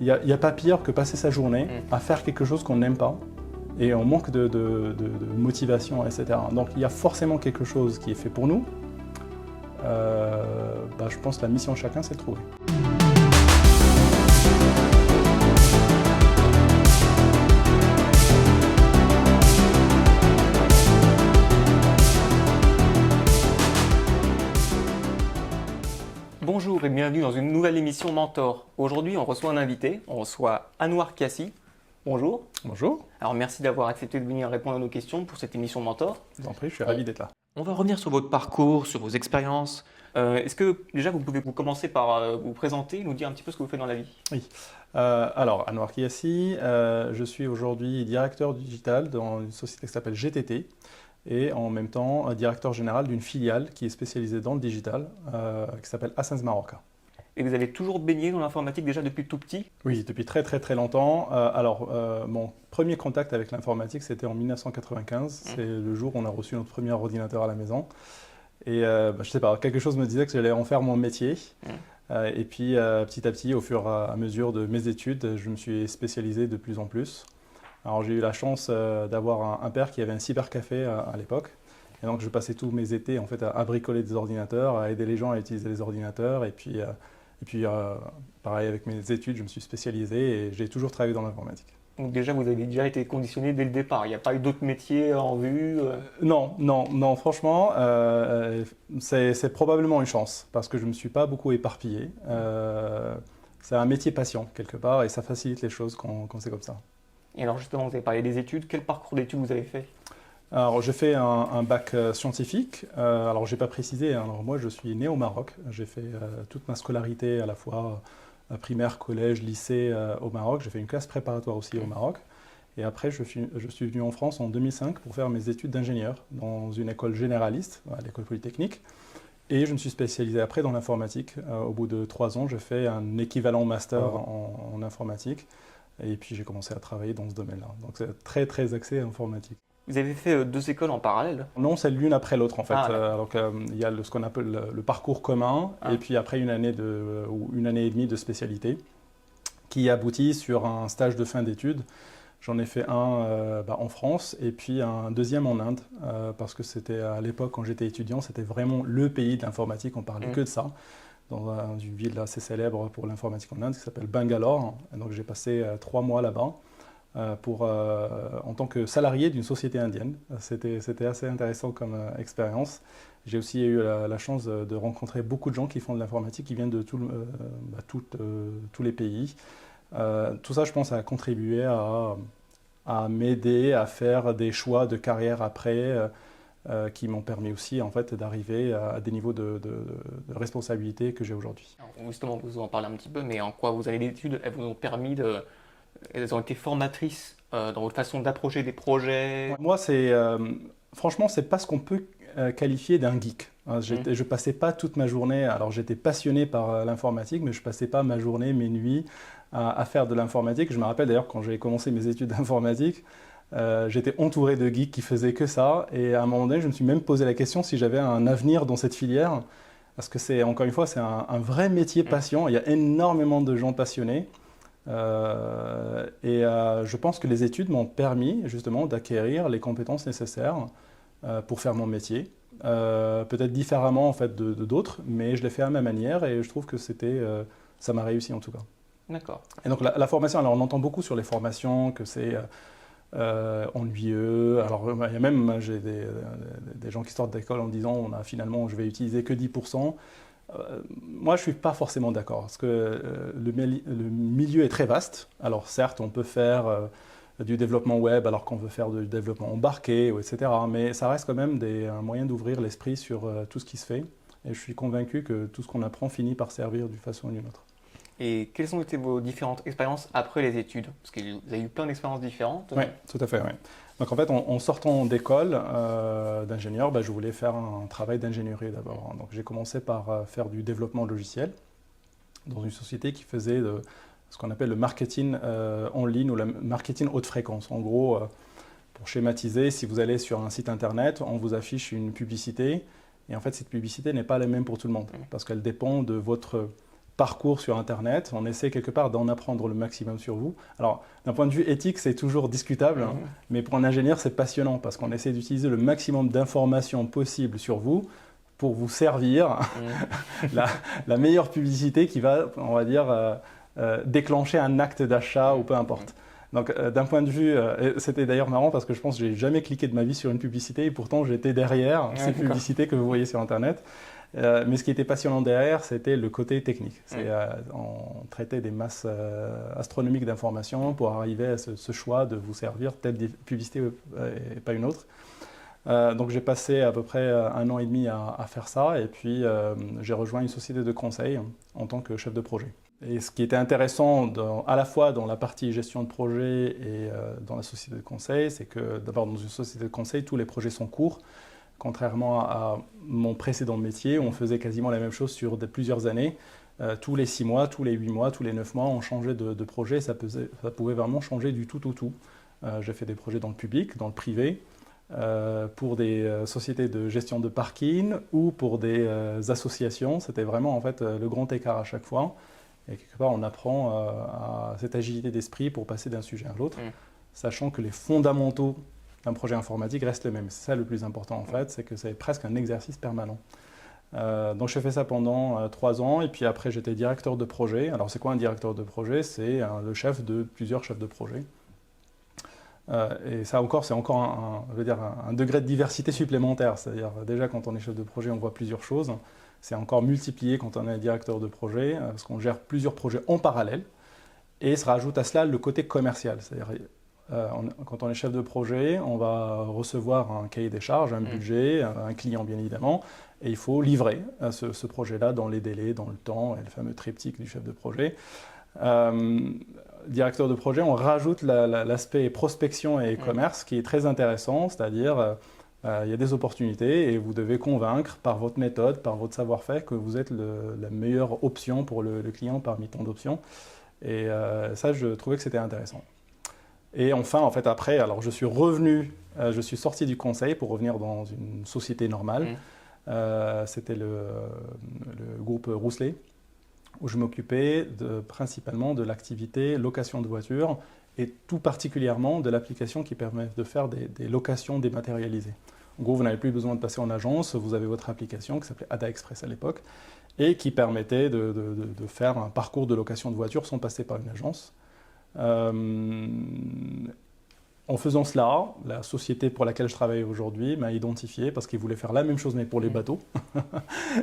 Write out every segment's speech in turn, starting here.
y a pas pire que passer sa journée à faire quelque chose qu'on n'aime pas et on manque de motivation, etc. Donc il y a forcément quelque chose qui est fait pour nous. Je pense que la mission de chacun, c'est de trouver. Bonjour et bienvenue dans une nouvelle émission Mentor. Aujourd'hui, on reçoit un invité, on reçoit Anouar Kiassi. Bonjour. Bonjour. Alors merci d'avoir accepté de venir répondre à nos questions pour cette émission Mentor. Je vous en prie, je suis ravi d'être là. On va revenir sur votre parcours, sur vos expériences. Est-ce que déjà vous pouvez commencer par vous présenter, nous dire un petit peu ce que vous faites dans la vie? Oui. Alors, Anouar Kiassi, je suis aujourd'hui directeur digital dans une société qui s'appelle GTT et en même temps directeur général d'une filiale qui est spécialisée dans le digital qui s'appelle Ascens Marorka. Et vous avez toujours baigné dans l'informatique déjà depuis tout petit? Oui, depuis très longtemps. Mon premier contact avec l'informatique, c'était en 1995. C'est le jour où on a reçu notre premier ordinateur à la maison. Et je sais pas, quelque chose me disait que j'allais en faire mon métier. Et puis petit à petit, au fur et à mesure de mes études, je me suis spécialisé de plus en plus. Alors j'ai eu la chance d'avoir un père qui avait un cybercafé à l'époque. Et donc je passais tous mes étés en fait, à bricoler des ordinateurs, à aider les gens à utiliser les ordinateurs. Et puis pareil avec mes études, je me suis spécialisé et j'ai toujours travaillé dans l'informatique. Donc déjà, vous avez déjà été conditionné dès le départ. Il n'y a pas eu d'autres métiers en vue? Non, franchement, c'est probablement une chance parce que je ne me suis pas beaucoup éparpillé. C'est un métier passion quelque part et ça facilite les choses quand c'est comme ça. Et alors justement, vous avez parlé des études. Quel parcours d'études vous avez fait? Alors j'ai fait un bac scientifique. Alors j'ai pas précisé, hein. Alors moi je suis né au Maroc. J'ai fait toute ma scolarité à la fois primaire, collège, lycée au Maroc. J'ai fait une classe préparatoire aussi au Maroc. Et après, je suis venu en France en 2005 pour faire mes études d'ingénieur dans une école généraliste, à l'école polytechnique. Et je me suis spécialisé après dans l'informatique. Au bout de 3 ans, j'ai fait un équivalent master en informatique. Et puis j'ai commencé à travailler dans ce domaine-là. Donc c'est très axé informatique. Vous avez fait 2 écoles en parallèle? Non, c'est l'une après l'autre en fait. Donc il y a ce qu'on appelle le parcours commun et puis après une année ou une année et demie de spécialité qui aboutit sur un stage de fin d'études. J'en ai fait un en France et puis un deuxième en Inde parce que c'était à l'époque quand j'étais étudiant, c'était vraiment le pays de l'informatique, on parlait que de ça. Dans une ville assez célèbre pour l'informatique en Inde qui s'appelle Bangalore. Et donc j'ai passé 3 mois là-bas. En tant que salarié d'une société indienne. C'était assez intéressant comme expérience. J'ai aussi eu la chance de rencontrer beaucoup de gens qui font de l'informatique, qui viennent de tous les pays. Tout ça, je pense, a contribué à m'aider à faire des choix de carrière après qui m'ont permis aussi en fait, d'arriver à des niveaux de responsabilité que j'ai aujourd'hui. Justement, vous en parlez un petit peu, mais en quoi vos années d'études elles vous ont permis Elles ont été formatrices dans votre façon d'approcher des projets? Moi, franchement, c'est pas ce qu'on peut qualifier d'un geek. Je passais pas toute ma journée, alors j'étais passionné par l'informatique, mais je passais pas ma journée, mes nuits à faire de l'informatique. Je me rappelle d'ailleurs quand j'ai commencé mes études d'informatique, j'étais entouré de geeks qui faisaient que ça. Et à un moment donné, je me suis même posé la question si j'avais un avenir dans cette filière. Parce que encore une fois, c'est un vrai métier passion. Il y a énormément de gens passionnés. Je pense que les études m'ont permis justement d'acquérir les compétences nécessaires pour faire mon métier. Peut-être différemment en fait de d'autres, mais je l'ai fait à ma manière et je trouve que ça m'a réussi en tout cas. D'accord. Et donc la formation, alors on entend beaucoup sur les formations que c'est ennuyeux. Alors il y a même j'ai des gens qui sortent d'école en disant finalement je vais utiliser que 10%. Moi, je ne suis pas forcément d'accord, parce que le milieu est très vaste. Alors certes, on peut faire du développement web alors qu'on veut faire du développement embarqué, etc. Mais ça reste quand même un moyen d'ouvrir l'esprit sur tout ce qui se fait. Et je suis convaincu que tout ce qu'on apprend finit par servir d'une façon ou d'une autre. Et quelles ont été vos différentes expériences après les études? Parce que vous avez eu plein d'expériences différentes. Oui, tout à fait. Ouais. Donc en fait, en sortant d'école d'ingénieur, je voulais faire un travail d'ingénierie d'abord. Donc j'ai commencé par faire du développement logiciel dans une société qui faisait ce qu'on appelle le marketing en ligne ou le marketing haute fréquence. En gros, pour schématiser, si vous allez sur un site internet, on vous affiche une publicité et en fait cette publicité n'est pas la même pour tout le monde parce qu'elle dépend de votre parcours sur Internet, on essaie quelque part d'en apprendre le maximum sur vous. Alors, d'un point de vue éthique, c'est toujours discutable, hein, mais pour un ingénieur, c'est passionnant parce qu'on essaie d'utiliser le maximum d'informations possibles sur vous pour vous servir la meilleure publicité qui va, on va dire, déclencher un acte d'achat ou peu importe. Donc, d'un point de vue, c'était d'ailleurs marrant parce que je pense que je n'ai jamais cliqué de ma vie sur une publicité et pourtant j'étais derrière ces publicités que vous voyez sur Internet. Mais ce qui était passionnant derrière, c'était le côté technique. On traitait des masses astronomiques d'informations pour arriver à ce choix de vous servir telle publicité et pas une autre. Donc j'ai passé à peu près 1 an et demi à faire ça et puis j'ai rejoint une société de conseil en tant que chef de projet. Et ce qui était intéressant à la fois dans la partie gestion de projet et dans la société de conseil, c'est que d'abord dans une société de conseil, tous les projets sont courts. Contrairement à mon précédent métier, on faisait quasiment la même chose sur plusieurs années. Tous les 6 mois, tous les 8 mois, tous les 9 mois, on changeait de projet. Ça pouvait vraiment changer du tout au tout. J'ai fait des projets dans le public, dans le privé, pour des sociétés de gestion de parking ou pour des associations. C'était vraiment en fait le grand écart à chaque fois. Et quelque part, on apprend à cette agilité d'esprit pour passer d'un sujet à l'autre, sachant que les fondamentaux d'un projet informatique reste le même. C'est ça le plus important en fait, c'est que c'est presque un exercice permanent. Donc j'ai fait ça pendant 3 ans et puis après j'étais directeur de projet. Alors c'est quoi un directeur de projet? C'est le chef de plusieurs chefs de projet. Et ça encore, c'est encore un degré de diversité supplémentaire. C'est-à-dire déjà quand on est chef de projet, on voit plusieurs choses. C'est encore multiplié quand on est directeur de projet parce qu'on gère plusieurs projets en parallèle. Et se rajoute à cela le côté commercial. C'est-à-dire quand on est chef de projet, on va recevoir un cahier des charges, un budget, un client bien évidemment, et il faut livrer ce projet-là dans les délais, dans le temps, et le fameux triptyque du chef de projet. Directeur de projet, on rajoute l'aspect prospection et commerce qui est très intéressant, c'est-à-dire il y a des opportunités et vous devez convaincre par votre méthode, par votre savoir-faire que vous êtes la meilleure option pour le client parmi tant d'options. Et ça, je trouvais que c'était intéressant. Et enfin, en fait, après, alors je suis revenu, je suis sorti du conseil pour revenir dans une société normale. C'était le groupe Rousselet, où je m'occupais principalement de l'activité location de voitures et tout particulièrement de l'application qui permet de faire des locations dématérialisées. En gros, vous n'avez plus besoin de passer en agence, vous avez votre application qui s'appelait Ada Express à l'époque et qui permettait de faire un parcours de location de voitures sans passer par une agence. En faisant cela, la société pour laquelle je travaille aujourd'hui m'a identifié parce qu'ils voulaient faire la même chose mais pour les bateaux.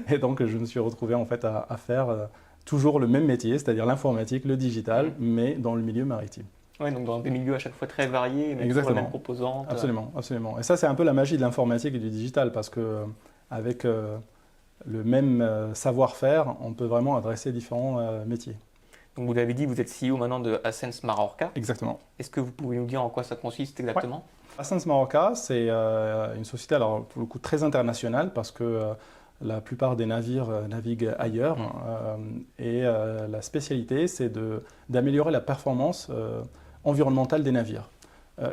Et donc je me suis retrouvé en fait à faire toujours le même métier, c'est-à-dire l'informatique, le digital, mais dans le milieu maritime. Oui, donc dans des milieux à chaque fois très variés, mais toujours la même composante. Absolument, absolument. Et ça, c'est un peu la magie de l'informatique et du digital parce que avec le même savoir-faire, on peut vraiment adresser différents métiers. Donc vous l'avez dit, vous êtes CEO maintenant de Ascenz Marorka. Exactement. Est-ce que vous pouvez nous dire en quoi ça consiste exactement? Ascenz Marorka, c'est une société, alors pour le coup très internationale parce que la plupart des navires naviguent ailleurs et la spécialité, c'est d'améliorer la performance environnementale des navires,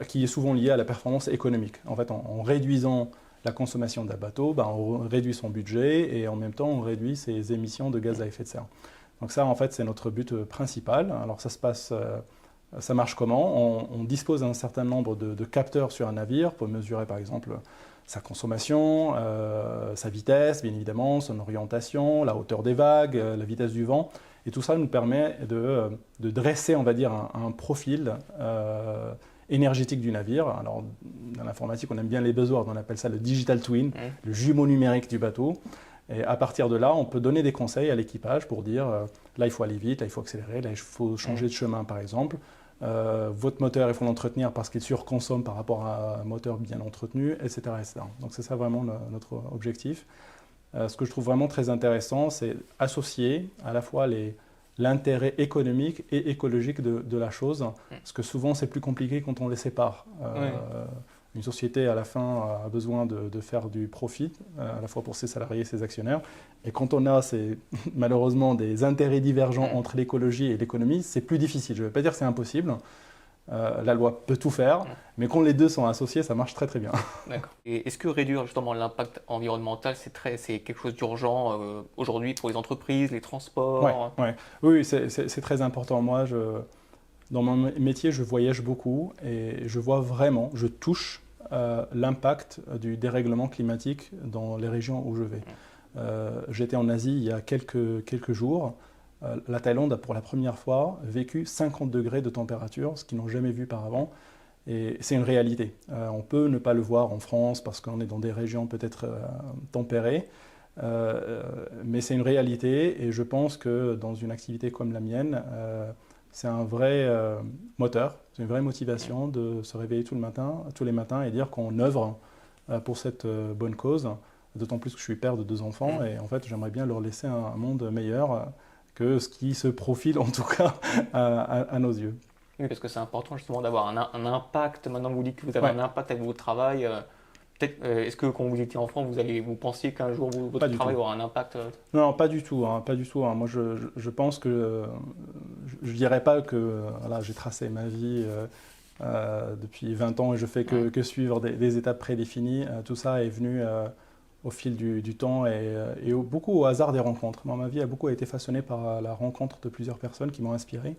qui est souvent liée à la performance économique. En fait, en réduisant la consommation d'un bateau, on réduit son budget et en même temps, on réduit ses émissions de gaz à effet de serre. Donc ça, en fait, c'est notre but principal. Alors ça marche comment? On dispose d'un certain nombre de capteurs sur un navire pour mesurer, par exemple, sa consommation, sa vitesse, bien évidemment, son orientation, la hauteur des vagues, la vitesse du vent. Et tout ça nous permet de dresser, on va dire, un profil énergétique du navire. Alors, dans l'informatique, on aime bien les buzzwords, on appelle ça le digital twin, le jumeau numérique du bateau. Et à partir de là, on peut donner des conseils à l'équipage pour dire là, il faut aller vite, là, il faut accélérer, là, il faut changer de chemin, par exemple. Votre moteur, il faut l'entretenir parce qu'il surconsomme par rapport à un moteur bien entretenu, etc. etc. Donc, c'est ça vraiment notre objectif. Ce que je trouve vraiment très intéressant, c'est associer à la fois l'intérêt économique et écologique de la chose, parce que souvent, c'est plus compliqué quand on les sépare. Une société, à la fin, a besoin de faire du profit, à la fois pour ses salariés et ses actionnaires. Et quand on a malheureusement des intérêts divergents entre l'écologie et l'économie, c'est plus difficile. Je ne vais pas dire que c'est impossible, La loi peut tout faire, mais quand les deux sont associés, ça marche très très bien. D'accord. Et est-ce que réduire justement l'impact environnemental, c'est quelque chose d'urgent aujourd'hui pour les entreprises, les transports? Oui, c'est très important. Moi, dans mon métier, je voyage beaucoup et je vois vraiment, je touche l'impact du dérèglement climatique dans les régions où je vais. J'étais en Asie il y a quelques jours. La Thaïlande a pour la première fois vécu 50 degrés de température, ce qu'ils n'ont jamais vu par avant. Et c'est une réalité. On peut ne pas le voir en France parce qu'on est dans des régions peut-être tempérées, mais c'est une réalité et je pense que dans une activité comme la mienne, c'est un vrai moteur, c'est une vraie motivation de se réveiller tous les matins et dire qu'on œuvre pour cette bonne cause, d'autant plus que je suis père de 2 enfants et en fait j'aimerais bien leur laisser un monde meilleur que ce qui se profile en tout cas à nos yeux. Oui, parce que c'est important justement d'avoir un impact. Maintenant que vous dites que vous avez un impact avec votre travail, peut-être, est-ce que quand vous étiez enfant, vous pensiez qu'un jour votre travail aura un impact? Non, pas du tout. Pas du tout. Moi, je pense que je ne dirais pas que voilà, j'ai tracé ma vie depuis 20 ans et je fais que suivre des étapes prédéfinies. Tout ça est venu au fil du temps et beaucoup au hasard des rencontres. Moi, ma vie a beaucoup été façonnée par la rencontre de plusieurs personnes qui m'ont inspiré.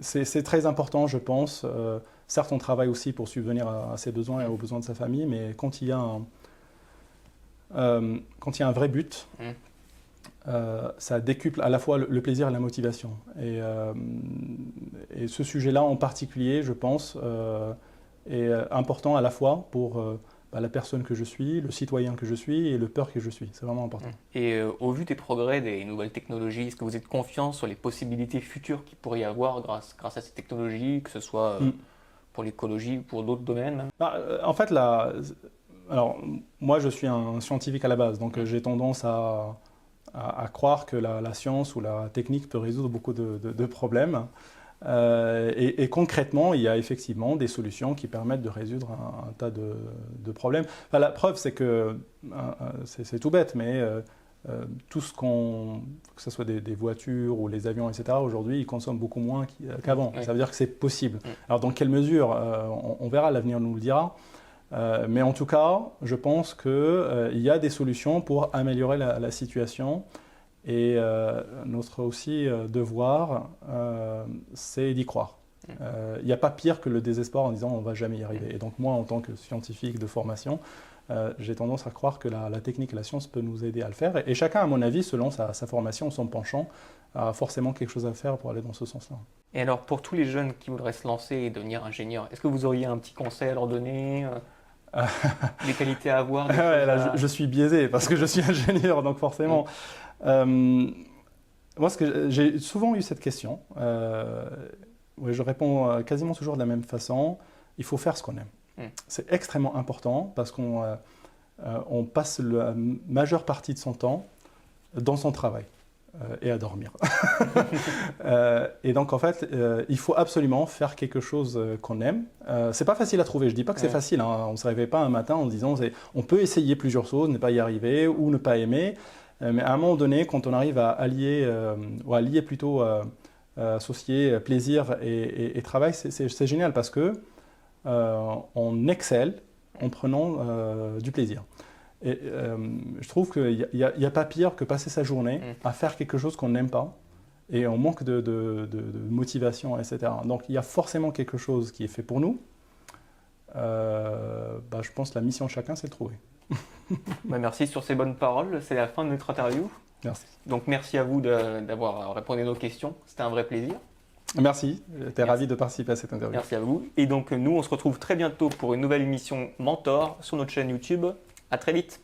C'est très important, je pense. Certes, on travaille aussi pour subvenir à ses besoins et aux besoins de sa famille, mais quand il y a un vrai but, ça décuple à la fois le plaisir et la motivation. Et ce sujet-là en particulier, je pense, est important à la fois pour la personne que je suis, le citoyen que je suis et le peur que je suis. C'est vraiment important. Et au vu des progrès des nouvelles technologies, est-ce que vous êtes confiant sur les possibilités futures qu'il pourrait y avoir grâce à ces technologies, que ce soit pour l'écologie ou pour d'autres domaines même? En fait, alors, moi je suis un scientifique à la base, donc j'ai tendance à croire que la science ou la technique peut résoudre beaucoup de problèmes. Et concrètement, il y a effectivement des solutions qui permettent de résoudre un tas de problèmes. Enfin, la preuve, c'est que, c'est tout bête, mais tout ce que ce soit des voitures ou les avions, etc., aujourd'hui, ils consomment beaucoup moins qu'avant. Ça veut dire que c'est possible. Alors, dans quelle mesure on verra, l'avenir nous le dira. Mais en tout cas, je pense qu'il y a des solutions pour améliorer la situation. Et notre aussi devoir, c'est d'y croire. Il n'y a pas pire que le désespoir en disant on ne va jamais y arriver. Et donc moi, en tant que scientifique de formation, j'ai tendance à croire que la technique et la science peuvent nous aider à le faire. Et chacun, à mon avis, selon sa formation, son penchant, a forcément quelque chose à faire pour aller dans ce sens-là. Et alors, pour tous les jeunes qui voudraient se lancer et devenir ingénieur, est-ce que vous auriez un petit conseil à leur donner? Des qualités à avoir? Je suis biaisé parce que je suis ingénieur, donc forcément... Moi, j'ai souvent eu cette question. Je réponds quasiment toujours de la même façon. Il faut faire ce qu'on aime. C'est extrêmement important parce qu'on passe la majeure partie de son temps dans son travail et à dormir. Et donc, en fait, il faut absolument faire quelque chose qu'on aime. C'est pas facile à trouver. Je dis pas que c'est facile. On ne se réveille pas un matin en se disant on peut essayer plusieurs choses, ne pas y arriver ou ne pas aimer. Mais à un moment donné, quand on arrive à allier plutôt associer plaisir et travail, c'est génial parce que on excelle en prenant du plaisir. Et je trouve qu'il n'y a pas pire que passer sa journée à faire quelque chose qu'on n'aime pas et on manque de motivation, etc. Donc il y a forcément quelque chose qui est fait pour nous. Je pense que la mission de chacun, c'est de trouver. Merci sur ces bonnes paroles. C'est la fin de notre interview. Merci. Donc merci à vous d'avoir répondu à nos questions. C'était un vrai plaisir. Merci. J'étais ravi de participer à cette interview. Merci à vous. Et donc nous, on se retrouve très bientôt pour une nouvelle émission Mentor sur notre chaîne YouTube. À très vite.